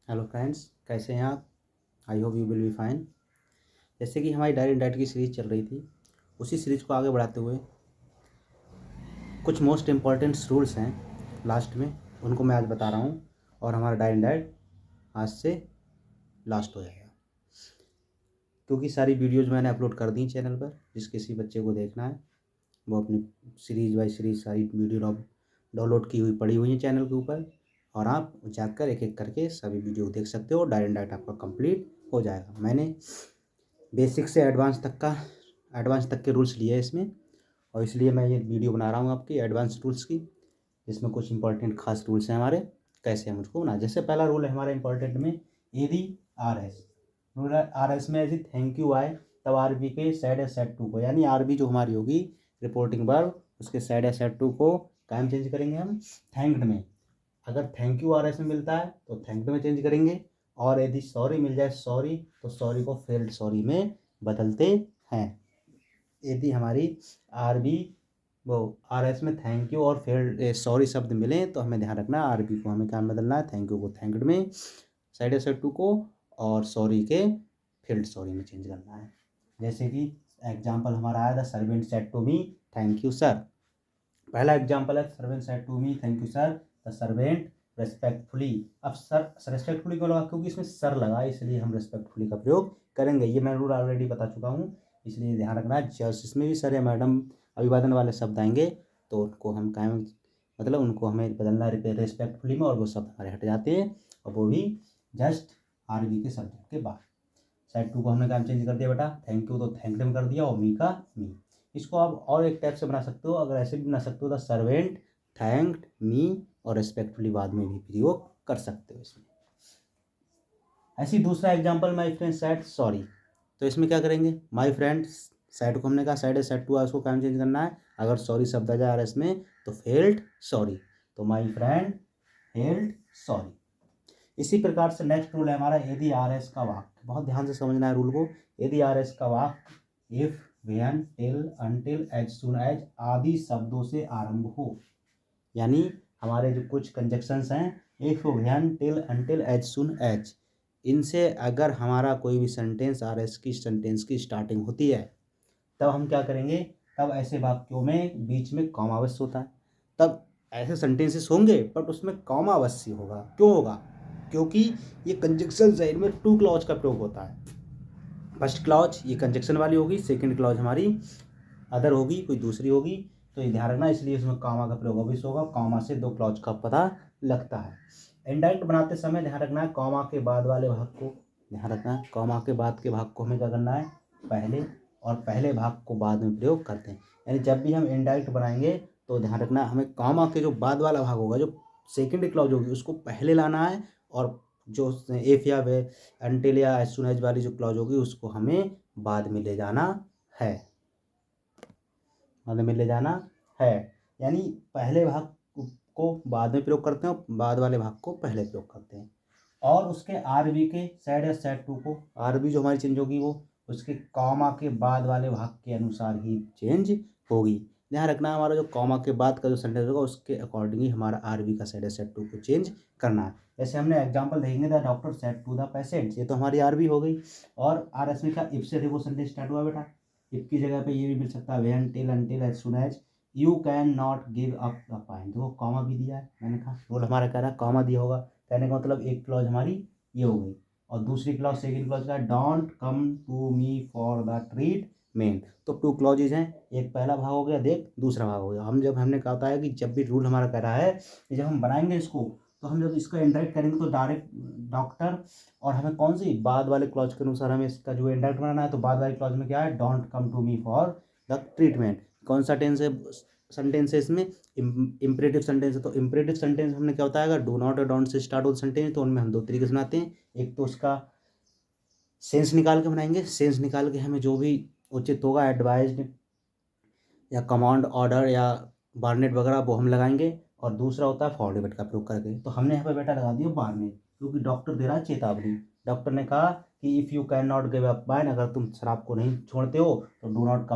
Hello friends, कैसे हैं आप? I hope you will be fine. जैसे कि हमारी डायरी एंड डाइट की सीरीज़ चल रही थी, उसी सीरीज़ को आगे बढ़ाते हुए कुछ मोस्ट इम्पॉर्टेंट्स रूल्स हैं लास्ट में, उनको मैं आज बता रहा हूँ। और हमारा डायरी एंड डाइट आज से लास्ट हो जाएगा, क्योंकि सारी वीडियोज़ मैंने अपलोड कर दी चैनल पर। जिस किसी बच्चे को देखना है वो अपनी सीरीज़ बाई सीरीज़ सारी वीडियो डाउनलोड की हुई पड़ी हुई है चैनल के ऊपर, और आप जाकर एक एक करके सभी वीडियो देख सकते हो। डायरी एंड डाइट आपका कंप्लीट हो जाएगा। मैंने बेसिक से एडवांस तक के रूल्स लिए हैं इसमें, और इसलिए मैं ये वीडियो बना रहा हूँ आपकी एडवांस रूल्स की, जिसमें कुछ इंपॉर्टेंट खास रूल्स हैं हमारे, कैसे हम उसको बना। जैसे पहला रूल है हमारे इंपॉर्टेंट में, यदि आर एस रूल है। आर एस में यदि थैंक यू आए तब आर बी के साइड या सेट टू को, यानी आर बी जो हमारी होगी रिपोर्टिंग वर्ब, उसके साइड या सेट टू को कायम चेंज करेंगे हम थैंक्ड में। अगर थैंक यू आर एस में मिलता है तो थैंक्ड में चेंज करेंगे, और यदि सॉरी मिल जाए सॉरी, तो सॉरी को फेल्ड सॉरी में बदलते हैं। यदि हमारी आर बी वो आर एस में थैंक यू और फेल्ड सॉरी शब्द मिले तो हमें ध्यान रखना है आर बी को हमें क्या बदलना है, थैंक यू को थैंक्ड में, साइड सेट टू को और सॉरी के फेल्ड सॉरी में चेंज करना है। जैसे कि एग्जाम्पल हमारा आया, the servant said to me thank you sir. पहला एग्जाम्पल है, servant said to me thank you sir, the servant respectfully. अब सर रेस्पेक्टफुली क्यों लगा, क्योंकि इसमें सर लगा, इसलिए हम रेस्पेक्टफुली का प्रयोग करेंगे। ये मैं रूल ऑलरेडी बता चुका हूँ, इसलिए ध्यान रखना है। जस्ट इसमें भी सर या मैडम अभिवादन वाले शब्द आएंगे तो उनको हम कायम मतलब उनको हमें बदलना है रेस्पेक्टफुली में, और वो शब्द हमारे हट जाते हैं, और वो भी जस्ट आर बी के सब्जेक्ट के बाद। साइड टू को हमने काम चेंज कर दिया बेटा, थैंक यू तो थैंक्ड में कर दिया, और मी का मी। इसको आप और एक टाइप से बना सकते हो, अगर ऐसे भी बना सकते हो, द सर्वेंट थैंक्ड मी, और रेस्पेक्टफुली बाद में भी प्रयोग कर सकते हो इसमें। ऐसी दूसरा example, my friend said sorry, तो इसमें क्या करेंगे, माय फ्रेंड साइड को हमने कहा साइड है सेड टू है, उसको काम चेंज करना है। अगर सॉरी शब्द आ जाए इसमें तो फेल्ड सॉरी, तो माय फ्रेंड फेल्ड सॉरी। इसी प्रकार से नेक्स्ट रूल है हमारा, यदि आर एस का वाक्य, बहुत ध्यान से समझना है रूल को। यदि आर एस का वाक्य if when till until as soon as आदि शब्दों से आरंभ हो, यानी हमारे जो कुछ कंजक्शंस हैं, if when till until as soon as, इनसे अगर हमारा कोई भी सेंटेंस आर एस की सेंटेंस की स्टार्टिंग होती है, तब हम क्या करेंगे, तब ऐसे वाक्यों में बीच में कॉमा अवश्य होता है। तब ऐसे सेंटेंसेस होंगे बट उसमें कॉमा अवश्य होगा। क्यों होगा? क्योंकि ये कंजक्शन साइड में टू क्लॉज का प्रयोग होता है। फर्स्ट क्लॉज ये कंजक्शन वाली होगी, सेकंड क्लॉज हमारी अदर होगी, कोई दूसरी होगी, तो ये ध्यान रखना। इसलिए इसमें कॉमा का प्रयोग अवश्य होगा। कॉमा से दो क्लॉज का पता लगता है। इंडाइरेक्ट बनाते समय ध्यान रखना है, कॉमा के बाद वाले भाग को ध्यान रखना है। कॉमा के बाद के भाग को हमें क्या करना है, पहले, और पहले भाग को बाद में प्रयोग करते हैं। यानी जब भी हम इनडायरेक्ट बनाएंगे तो ध्यान रखना हमें कॉमा के जो बाद वाला भाग होगा, जो सेकंड क्लॉज होगी, उसको पहले लाना है, और जो इफ या वे अनटिल या एज सून एज वाली जो क्लॉज होगी उसको हमें बाद में ले जाना है, बाद में ले जाना है। यानी पहले भाग को बाद में प्रयोग करते हैं और बाद वाले भाग को पहले प्रयोग करते हैं। और उसके आर बी के साइड या साइड टू को, आर बी जो हमारी चेंज होगी वो उसके कॉमा के बाद वाले भाग के अनुसार ही चेंज होगी। ध्यान रखना हमारा जो कॉमा के बाद का जो सेंटेंस होगा उसके अकॉर्डिंग ही हमारा आर बी का साइड या साइड टू को चेंज करना है। जैसे हमने एग्जांपल देखेंगे, the doctor said to the patient, ये तो हमारी आर बी हो गई। और आर एस में का इफ से देखो सेंटेंस स्टार्ट हुआ बेटा, इफ की जगह पे ये भी मिल सकता है, when till until as soon as you can not give up the pine. देखो कॉमा भी दिया है, मैंने कहा रूल हमारा कह रहा है कॉमा दिया होगा, कहने का मतलब एक क्लॉज हमारी ये हो गई, और दूसरी क्लॉज सेकंड क्लॉज का don't come to me for the treatment. तो टू क्लॉजेज हैं, एक पहला भाग हो गया, देख दूसरा भाग हो गया। हम ने कहा था कि जब भी रूल हमारा कह रहा है कि जब हम बनाएंगे इसको, तो हम जब इसका इंडायरेक्ट करेंगे तो डायरेक्ट डॉक्टर, और हमें कौन सी बाद वाले क्लॉज के अनुसार हमें इसका जो इंडायरेक्ट बनाना है, तो बाद वाले क्लॉज में क्या है, don't come to me for the treatment. कौन सा टेंस है, सेंटेंस है इसमें, इम्परेटिव सेंटेंस है। तो इम्परेटिव सेंटेंस हमने क्या होता है, अगर डू नॉट और डोंट से स्टार्ट हो सेंटेंस, तो उनमें हम दो तरीके से बनाते हैं। एक तो उसका सेंस निकाल के बनाएंगे, सेंस निकाल के हमें जो भी उचित होगा, एडवाइज्ड या कमांड ऑर्डर या बारनेट वगैरह वो हम लगाएंगे, और दूसरा होता है फॉर डेबिट का प्रयोग करके। तो हमने यहाँ पर बेटा लगा दिया बारनेट, क्योंकि डॉक्टर दे रहा है चेतावनी। डॉक्टर ने कहा कि if you can not give up wine, अगर तुम शराब को नहीं छोड़ते हो तो do not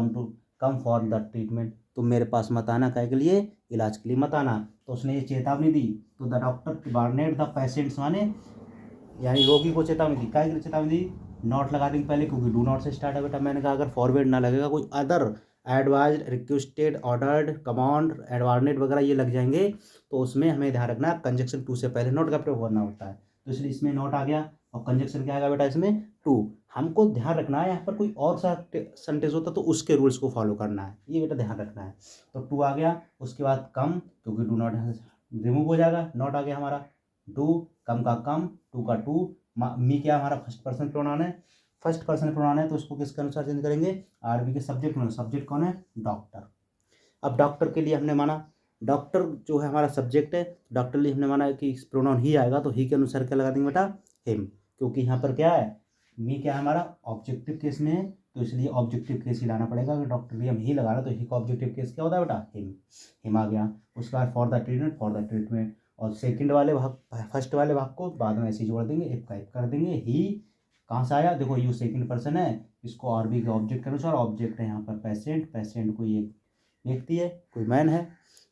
come for the treatment, तुम मेरे पास मत आना, काय के लिए, इलाज के लिए मत आना। तो उसने ये चेतावनी दी। तो the doctor Barnett the patients, माने यानी रोगी को चेतावनी दी, क्या के लिए चेतावनी दी, नॉट लगा देंगे पहले क्योंकि डू नॉट से स्टार्ट है बेटा। मैंने कहा अगर फॉरवर्ड ना लगेगा कोई other advise, requested, ordered, command, एडवार्नेट वगैरह ये लग जाएंगे तो उसमें हमें ध्यान रखना है कंजक्शन टू से पहले नॉट का प्रयोग होना होता है। तो इसलिए इसमें नॉट आ गया और कंजक्शन क्या आएगा बेटा इसमें टू। हमको ध्यान रखना है यहाँ पर कोई और सा सेंटेंस होता तो उसके रूल्स को फॉलो करना है, ये बेटा ध्यान रखना है। तो टू आ गया, उसके बाद कम क्योंकि डू नॉट रिमूव हो जाएगा, नॉट आ गया हमारा, डू कम का कम, टू का टू, मी क्या हमारा फर्स्ट पर्सन प्रोनाउन है, फर्स्ट पर्सन प्रोनाउन है तो उसको किसके अनुसार चेंज करेंगे, आरबी के सब्जेक्ट प्रोनाउन, सब्जेक्ट कौन है, डॉक्टर। अब डॉक्टर के लिए हमने माना डॉक्टर जो है हमारा सब्जेक्ट है, डॉक्टर लिए हमने माना कि प्रोनाउन ही आएगा तो ही के अनुसार क्या लगा देंगे बेटा, हिम, क्योंकि यहाँ पर क्या है, मी क्या है हमारा ऑब्जेक्टिव केस में है तो इसलिए ऑब्जेक्टिव केस ही लाना पड़ेगा। अगर डॉक्टर लिए हम ही लगा रहे तो ही का ऑब्जेक्टिव केस क्या होता है बेटा, हिम आ गया। उसके बाद for the treatment, for the treatment, और सेकंड वाले भाग, फर्स्ट वाले भाग को बाद में ऐसे ही जोड़ देंगे, इफ का इफ कर देंगे। ही कहाँ से आया, देखो यू सेकंड पर्सन है, इसको आरबी के ऑब्जेक्ट के अनुसार, ऑब्जेक्ट है यहाँ पर पेशेंट, पेशेंट कोई एक व्यक्ति है, कोई मैन है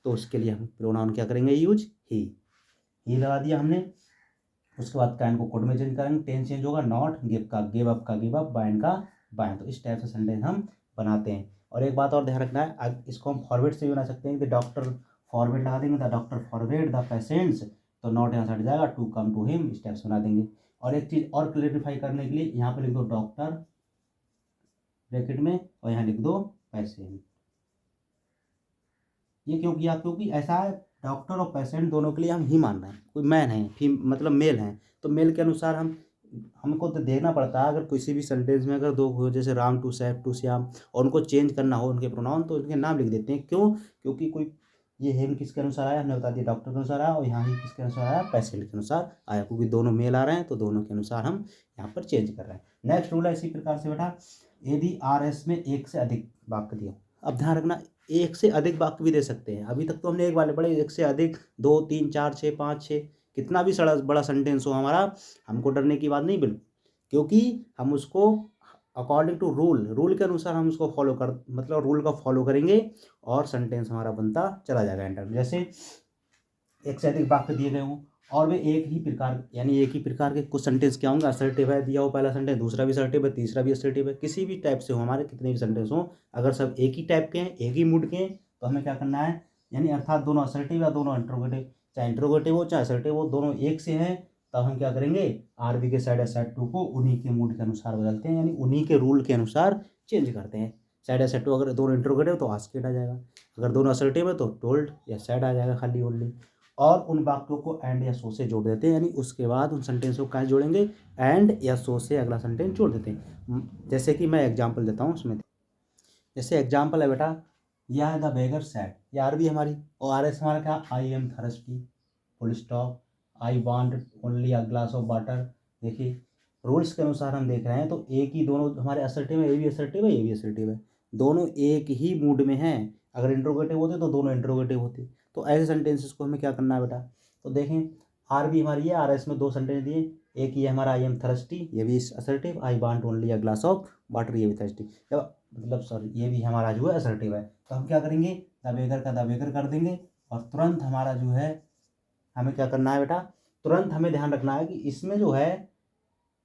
तो उसके लिए हम प्रोनाउन क्या करेंगे यूज, ही लगा दिया हमने। उसके बाद कैन को कोड में चेंज करेंगे, टेंस चेंज होगा, नॉट, गिव का गिव अप का गिव अप, बाइन का बाइन। तो इस टाइप से सेंटेंस हम बनाते हैं। और एक बात और ध्यान रखना है, इसको हम फॉरवर्ड से भी बना सकते हैं कि डॉक्टर फॉरवर्ड लगा देंगे, the doctor forward the patients, तो नॉट यहाँ से हट जाएगा, टू कम टू हिम, इस टाइप से बना देंगे। और एक चीज़ और क्लियरिफाई करने के लिए यहाँ पर लिख दो डॉक्टर ब्रैकेट में और यहाँ लिख दो पेशेंट। ये क्यों किया, क्योंकि ऐसा है डॉक्टर और पेशेंट दोनों के लिए हम ही मान रहे हैं, कोई मैन है मतलब मेल है तो मेल के अनुसार हमको तो देखना पड़ता है। अगर किसी भी सेंटेंस में अगर दो हो जैसे राम टू सैफ टू श्याम और उनको चेंज करना हो उनके प्रोनाउन तो उनके नाम लिख देते हैं, क्यों, क्योंकि कोई ये हेम किसके अनुसार आया हमने बता दिया, डॉक्टर के अनुसार आया, और यहाँ ही किसके अनुसार आया, पेशेंट के अनुसार आया, क्योंकि दोनों मेल आ रहे हैं तो दोनों के अनुसार हम यहाँ पर चेंज कर रहे हैं। नेक्स्ट रूल है इसी प्रकार से बेटा, यदि आर एस में एक से अधिक वाक्य दिया, अब ध्यान रखना एक से अधिक वाक्य भी दे सकते हैं। अभी तक तो हमने एक वाले पढ़े, एक से अधिक, दो, तीन, चार, छः, पाँच, छः, कितना भी बड़ा सेंटेंस हो हमारा, हमको डरने की बात नहीं बिल्कुल, क्योंकि हम उसको अकॉर्डिंग टू रूल के अनुसार हम उसको फॉलो कर, मतलब रूल का फॉलो करेंगे और सेंटेंस हमारा बनता चला जाएगा एंटर। जैसे एक से अधिक वाक्य दिए गए हों और वे एक ही प्रकार यानी एक ही प्रकार के कुछ सेंटेंस क्या होंगे, असर्टिव है दिया हो पहला सेंटेंस, दूसरा भी असर्टिव है, तीसरा भी असर्टिव है, किसी भी टाइप से हो हमारे कितने भी सेंटेंस हों, अगर सब एक ही टाइप के हैं, एक ही मूड के हैं, तो हमें क्या करना है, यानी अर्थात दोनों असर्टिव या दोनों इंट्रोगेटिव, चाहे इंट्रोगेटिव हो चाहे असर्टिव हो, दोनों एक से हैं, तब हम क्या करेंगे, आरबी के साइड या साइड टू को उन्हीं के मूड के अनुसार बदलते हैं, यानी उन्हीं के रूल के अनुसार चेंज करते हैं। साइड या साइड टू अगर दोनों इंट्रोगेटिव तो आस्केड आ जाएगा, अगर दोनों असर्टिव है तो टोल्ड या सैड आ जाएगा खाली ओनली। और उन वाक्यों को एंड या सो से जोड़ देते हैं, यानी उसके बाद उन सेंटेंस को कहाँ जोड़ेंगे, एंड या सो से अगला सेंटेंस जोड़ देते हैं। जैसे कि मैं एग्जांपल देता हूँ उसमें, जैसे एग्जांपल है बेटा, यह है द बेगर सैड, ये आरबी हमारी, और आर एस हमारा क्या, I am thirsty, full stop, I want only a glass of water. देखिए रूल्स के अनुसार हम देख रहे हैं तो एक ही दोनों हमारे असर्टिव है, ये भी असर्टिव है, ये भी असर्टिव है, दोनों एक ही मूड में हैं। अगर इंट्रोगेटिव होते तो दोनों इंट्रोगेटिव होते, तो ऐसे सेंटेंसेस को हमें क्या करना है बेटा, तो देखें आर बी हमारी है, आर एस में दो सेंटेंस दिए, एक ये हमारा आई एम थर्स्टी, ये भी assertive, I want only a glass of water, ये भी थर्स्टी, मतलब सॉरी ये भी हमारा जो है असर्टिव है। तो हम क्या करेंगे, द बेगर का द बेगर कर देंगे और तुरंत हमारा जो है हमें क्या करना है बेटा, तुरंत हमें ध्यान रखना है कि इसमें जो है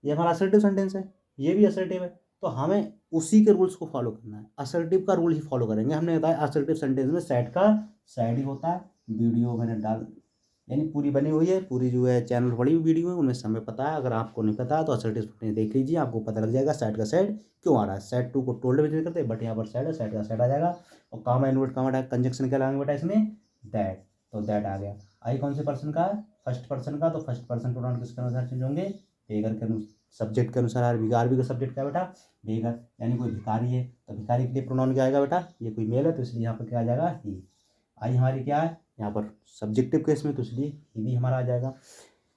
ये हमारा असर्टिव सेंटेंस है, ये भी असर्टिव है, तो हमें उसी के रूल्स को फॉलो करना है, असर्टिव का रूल ही फॉलो करेंगे। हमने बताया असर्टिव सेंटेंस में सैड का सैड ही होता है, वीडियो मैंने डाल यानी पूरी बनी हुई है, पूरी जो है चैनल बड़ी हुई वीडियो है उनमें समय पता है, अगर आपको नहीं पता तो असर्टिव सेंटेंस देख लीजिए, आपको पता लग जाएगा सैड का सैड क्यों आ रहा है। सैड टू को टोल्ड में चेंज करते हैं बट यहाँ पर सैड है, सैड का सैड आ जाएगा। और कामा इनवर्ट कामा कंजक्शन क्या लगाएंगे बेटा इसमें, दैट, तो दैट आ गया। आई कौन से पर्सन का है, फर्स्ट पर्सन का, तो फर्स्ट पर्सन प्रोनाउन किसके अनुसार चेंज होंगे, बेगर के अनुसार, सब्जेक्ट के अनुसार। आरबी का सब्जेक्ट क्या बेटा, बेगर, यानी कोई भिखारी है तो भिखारी के लिए प्रोनाउन क्या आएगा बेटा, ये कोई मेल है तो इसलिए यहाँ पर क्या आ जाएगा, ही। आई हमारी क्या है यहाँ पर सब्जेक्टिव केस में तो इसलिए ही भी हमारा आ जाएगा,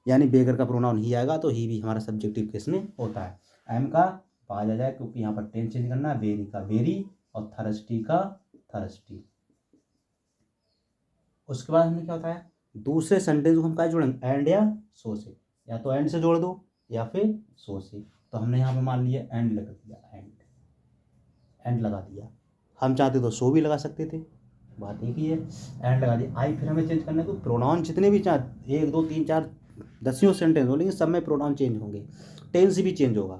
यानी बेगर का प्रोनाउन ही आएगा तो ही भी हमारा सब्जेक्टिव केस में होता है। एम का पाज आ जाए क्योंकि यहाँ पर टेंस चेंज करना है, बेरी का बेरी और थर्स्टी का थर्स्टी। उसके बाद हमने क्या होता है, दूसरे सेंटेंस को हम क्या जोड़ेंगे, एंड या सो से, या तो एंड से जोड़ दो या फिर सो से। तो हमने यहाँ पे मान लिया एंड लगा दिया, एंड लगा दिया, हम चाहते तो सो भी लगा सकते थे, बात एक ही है, एंड लगा दिया। आई फिर हमें चेंज करना है तो प्रोनाउन जितने भी चाहे 1 2 3 4 दसियों सेंटेंस हो, लेकिन सब में प्रोनाउन चेंज होंगे, टेंस भी चेंज होगा,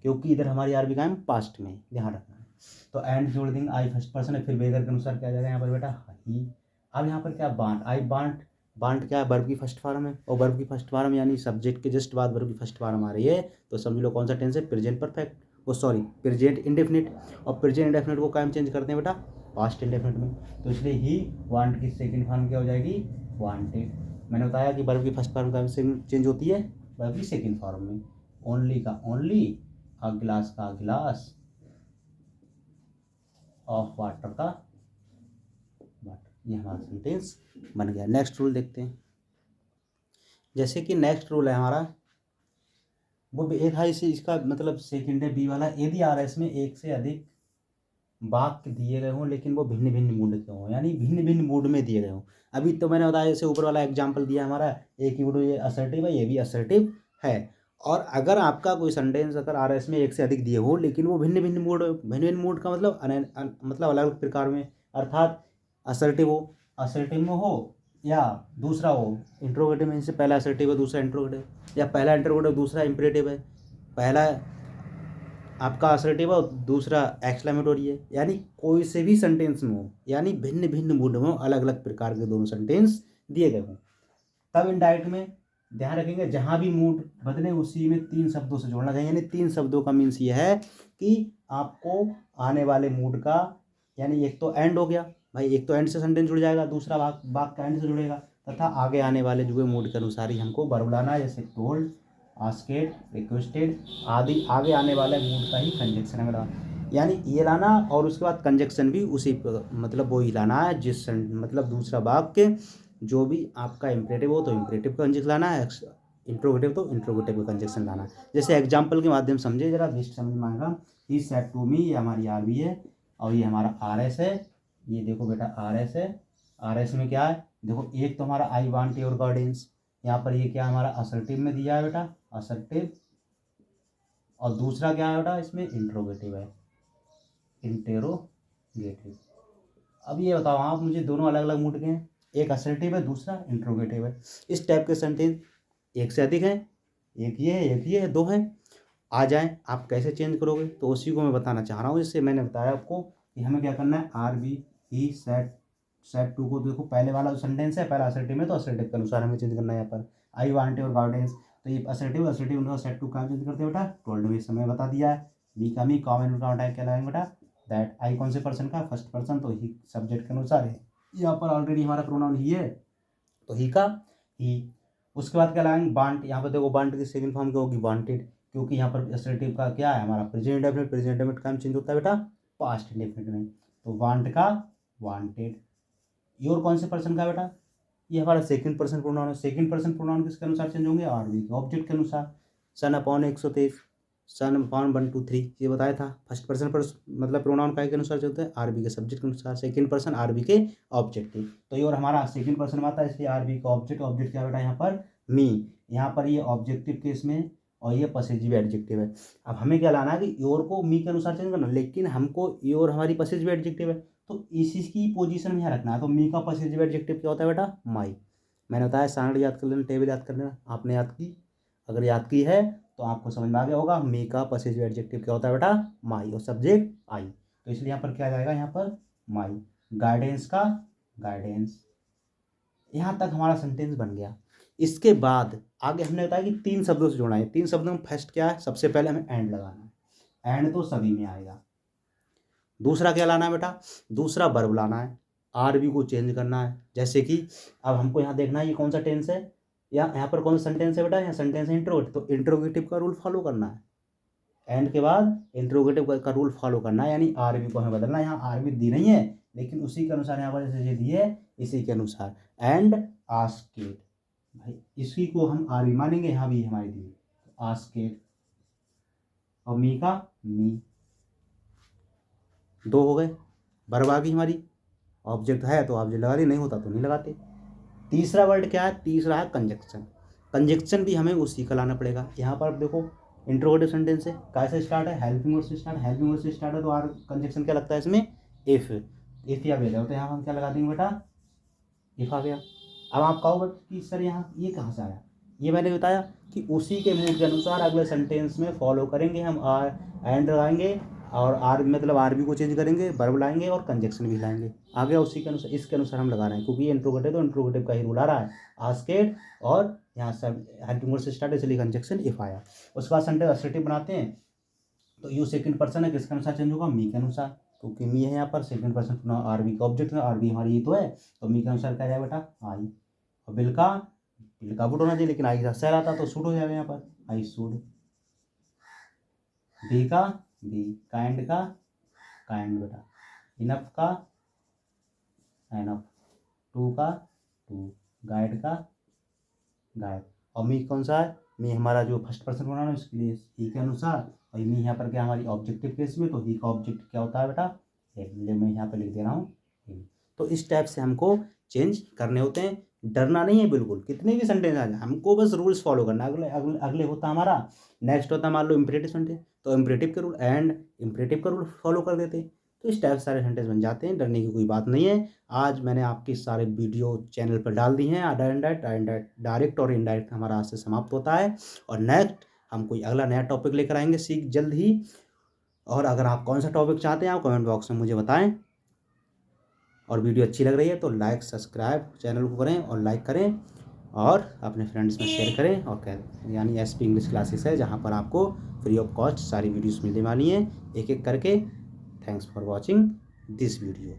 क्योंकि इधर हमारी आरबी का है पास्ट में, ध्यान रखना है। तो एंड जोड़ देंगे, आई फर्स्ट पर्सन है, फिर वेदर के अनुसार क्या जाएगा यहाँ पर बेटा ही। अब यहाँ पर क्या बांट, आई बांट, बांट क्या है वर्ब की फर्स्ट फॉर्म है, और वर्ब की फर्स्ट फॉर्म यानी सब्जेक्ट के जस्ट बाद वर्ब की फर्स्ट फॉर्म आ रही है, तो समझ लो कौन सा टेंस है, प्रेजेंट परफेक्ट, वो सॉरी प्रेजेंट इंडेफिनिट, और प्रेजेंट इंडेफिनिट को कायम चेंज करते हैं बेटा पास्ट इंडेफिनिट में, तो इसलिए ही वांट की सेकंड फॉर्म क्या हो जाएगी, वांटेड। मैंने बताया कि वर्ब की फर्स्ट फॉर्म कायम से चेंज होती है वर्ब की सेकंड फॉर्म में, ओनली का ओनली, अ गिलास का गिलास, ऑफ वाटर का वाटर, ये हमारा सेंटेंस बन गया। नेक्स्ट रूल देखते हैं। जैसे कि नेक्स्ट रूल है हमारा, वो एक है इसे, इसका मतलब सेकंड है बी वाला, यदि आर एस में एक से अधिक वाक्य दिए गए हों लेकिन वो भिन्न भिन्न मूड के हों, यानी भिन्न भिन्न मूड में दिए गए हों। अभी तो मैंने बताया जैसे ऊपर वाला एग्जाम्पल दिया हमारा, एक ही मूड, ये असर्टिव है, ये भी असर्टिव है। और अगर आपका कोई सेंटेंस अगर आर एस में एक से अधिक दिए हो लेकिन वो भिन्न भिन्न मूड का मतलब मतलब अलग अलग प्रकार में, अर्थात असर्टिव में हो, या दूसरा हो इंट्रोगेटिव में, जैसे पहला असर्टिव है दूसरा इंट्रोगेटिव, या पहला इंट्रोगेटिव दूसरा इंपरेटिव है, पहला आपका असर्टिव है और दूसरा एक्सक्लेमेटोरी है, यानी कोई से भी सेंटेंस में हो, यानी भिन्न भिन्न मूड में हो, अलग अलग प्रकार के दोनों सेंटेंस दिए गए हों, तब इनडायरेक्ट में ध्यान रखेंगे जहाँ भी मूड बदले उसी में 3 शब्दों से जोड़ना चाहिए। यानी 3 शब्दों का मीन्स ये है कि आपको आने वाले मूड का, यानी एक तो एंड हो गया भाई, एक तो एंड से सेंटेंस जुड़ जाएगा, दूसरा वाक का एंड से जुड़ेगा, तथा आगे आने वाले जो मूड के अनुसार ही हमको वर्ब लाना है, जैसे टोल्ड, आस्केड, रिक्वेस्टेड आदि, आगे आने वाले मूड का ही कंजक्शन है मेरा, यानी ये लाना, और उसके बाद कंजक्शन भी उसी मतलब वो ही लाना है, जिस मतलब दूसरा वाक्य जो भी आपका इम्परेटिव हो तो इम्परेटिव का कंजक्शन लाना है, इंट्रोगेटिव तो इंट्रोगेटिव का कंजक्शन लाना है। जैसे एग्जाम्पल के माध्यम समझे जरा, बेस्ट समझ में आएगा। ही सेड टू मी, ये हमारी आर बी है, और ये हमारा आर एस है, ये देखो बेटा आर एस है, आर एस में क्या है देखो, एक तो हमारा आई वांट योर गाइडेंस, यहाँ पर ये क्या हमारा असर्टिव में दिया है बेटा, असर्टिव, और दूसरा क्या है बेटा इसमें इंट्रोगेटिव है, इंटेरोगेटिव। अब ये बताओ आप मुझे, दोनों अलग अलग मूड के हैं, एक असर्टिव है दूसरा इंट्रोगेटिव है, इस टाइप के सेंटेंस एक से अधिक हैं, एक ये है एक ये है, 2 हैं, आ जाए आप कैसे चेंज करोगे, तो उसी को मैं बताना चाह रहा हूँ। जैसे मैंने बताया आपको कि हमें क्या करना है, आर बी ही सेट टू को देखो, पहले वाला जो सेंटेंस है पहला असर्टिव में, तो असर्टिव के अनुसार हमें चेंज करना है। यहाँ पर आई वांट योर गाइडेंस, तो ये असर्टिव सेट टू कहाँ चेंज करते हैं बेटा, टोल्ड मी, समय बता दिया है। बी का मी, कॉमन का टाइप क्या लगाएंगे बेटा, दैट। आई कौन से पर्सन का, फर्स्ट पर्सन, तो ही सब्जेक्ट के अनुसार है, यहाँ पर ऑलरेडी हमारा प्रोनाउन ही है, तो ही का ही। उसके बाद क्या लगाएंगे, वांट, यहाँ पर देखो वांट की सेकंड फॉर्म क्या होगी, वांटेड, क्योंकि यहाँ पर असर्टिव का क्या है हमारा प्रेजेंट इंडेफिनिट, प्रेजेंट इंडेफिनिट का चेंज होता है बेटा पास्ट इंडेफिनिट में, तो वांट का वांटेड। योर कौन से पर्सन का बेटा, ये हमारा सेकंड पर्सन प्रोनाउन है, सेकंड पर्सन प्रोनाउन किसके अनुसार चेंज होंगे, आरबी के ऑब्जेक्ट के अनुसार, सन अपॉन 123, सन अपॉन 1 2 3, ये बताया था। फर्स्ट पर्सन पर मतलब प्रोनाउन का के अनुसार चलता है, आरबी के सब्जेक्ट के अनुसार, सेकंड पर्सन आरबी के ऑब्जेक्टिव, तो ये और हमारा सेकंड पर्सन आता है, इसलिए आरबी का ऑब्जेक्ट, ऑब्जेक्ट क्या बेटा यहाँ पर मी, यहाँ पर ये ऑब्जेक्टिव केस में, और ये पसेजिव एडजेक्टिव है। अब हमें क्या लाना है कि योर को मी के अनुसार चेंज करना, लेकिन हमको योर हमारी पसेजिव एडजेक्टिव है, तो इसी की पोजीशन में यहाँ रखना है। तो मी का पसेजिव एडजेक्टिव क्या होता है बेटा, माई। मैंने बताया स्टैंडर्ड याद कर लेना, टेबल याद कर लेना, आपने याद की, अगर याद की है तो आपको समझ में आ गया होगा। मी का पसेजिव एडजेक्टिव क्या होता है बेटा, माई, और सब्जेक्ट आई, तो इसलिए यहाँ पर क्या जाएगा, यहाँ पर माई। गाइडेंस का गाइडेंस। यहाँ तक हमारा सेंटेंस बन गया। इसके बाद आगे हमने बताया कि 3 शब्दों से जोड़ना है। 3 शब्दों में फर्स्ट क्या है, सबसे पहले हमें एंड लगाना है, एंड तो सभी में आएगा। दूसरा क्या लाना है बेटा, दूसरा वर्ब लाना है, आरबी को चेंज करना है। जैसे कि अब हमको यहाँ देखना है ये कौन सा टेंस है, या यहाँ पर कौन सा सेंटेंस है बेटा, यहाँ सेंटेंस है इंट्रोगेटिव, तो इंट्रोगेटिव का रूल फॉलो करना है, एंड के बाद इंट्रोगेटिव का रूल फॉलो करना है, यानी आरबी को हमें बदलना है। यहाँ आरबी दी नहीं है, लेकिन उसी के अनुसार यहाँ पर जैसे ये दी है इसी के अनुसार, एंड आस्केड, भाई इसी को हम आरबी मानेंगे, यहाँ भी हमारी दी आस्केड, और मी का मी। 2 हो गए, वर्ब आ गई हमारी, ऑब्जेक्ट है तो ऑब्जेक्ट लगा दी, नहीं होता तो नहीं लगाते। तीसरा वर्ड क्या है, तीसरा है कंजक्शन। कंजक्शन भी हमें उसी का लाना पड़ेगा। यहाँ पर देखो इंट्रोगेटिव सेंटेंस है, कैसे स्टार्ट है, हेल्पिंग वर्ड से स्टार्ट, हेल्पिंग वर्ड से स्टार्ट है, तो आर कंजक्शन क्या लगता है इसमें, इफ या वेदर, तो यहाँ हम क्या लगा देंगे बेटा, इफ आ गया। अब आप कहोगे कि सर यहाँ ये कहाँ से आया, ये मैंने बताया कि उसी के मूड के अनुसार अगले सेंटेंस में फॉलो करेंगे हम। आर एंड लगाएंगे और आर मतलब आर बी को चेंज करेंगे, वर्ब लाएंगे और कंजक्शन भी लाएंगे। आ गया उसी के अनुसार, इसके अनुसार हम लगा रहे हैं, क्योंकि ये इंट्रोगेटिव तो इंट्रोगेटिव का ही रूल आ रहा है। आस्केड और यहाँ सब हेल्पिंग वर्ड से स्टार्ट, इसलिए कंजक्शन इफ आया। उसके बाद सेंटेंस असर्टिव बनाते हैं, तो यू सेकंड पर्सन है, किसके अनुसार चेंज होगा, मी के अनुसार, क्योंकि मी है यहाँ पर। सेकंड पर्सन आर बी का ऑब्जेक्ट है, आर बी हमारी ये तो है, तो मी के अनुसार क्या जाएगा बेटा, आई। और बिल का वुड होना चाहिए, लेकिन आई का सेल आता तो सूट हो जाएगा यहाँ पर, आई सूड। बी का बी, काइंड का काइंड बेटा, इनफ का एनफ, टू का टू, गाइड का गाइड। और मी कौन सा है, मी हमारा जो फर्स्ट पर्सन बनाना है उसके लिए ही के अनुसार। और मी यहाँ पर क्या हमारी ऑब्जेक्टिव केस में, तो ही का ऑब्जेक्ट क्या होता है बेटा, इसलिए मैं यहाँ पर लिख दे रहा हूँ। तो इस टाइप से हमको चेंज करने होते हैं, डरना नहीं है बिल्कुल, कितने भी सेंटेंस आ जाए, हमको बस रूल्स फॉलो करना। अगले होता हमारा नेक्स्ट होता है मान लो इम्परेटिव सेंटेंस, तो इम्परेटिव के रूल एंड इम्परेटिव का रूल फॉलो कर देते, तो इस टाइप सारे सेंटेंस बन जाते हैं, डरने की कोई बात नहीं है। आज मैंने आपके सारे वीडियो चैनल पर डाल दी हैं, डायरेक्ट और इनडायरेक्ट हमारा आज से समाप्त होता है। और नेक्स्ट हम कोई अगला नया टॉपिक लेकर आएंगे सीख जल्द ही। और अगर आप कौन सा टॉपिक चाहते हैं आप कमेंट बॉक्स में मुझे बताएं। और वीडियो अच्छी लग रही है तो लाइक सब्सक्राइब चैनल को करें और लाइक करें और अपने फ्रेंड्स में शेयर करें। और कह यानी एसपी इंग्लिश क्लासेस है, जहां पर आपको फ्री ऑफ कॉस्ट सारी वीडियोस मिलने वाली हैं एक एक करके। Thanks for watching this video.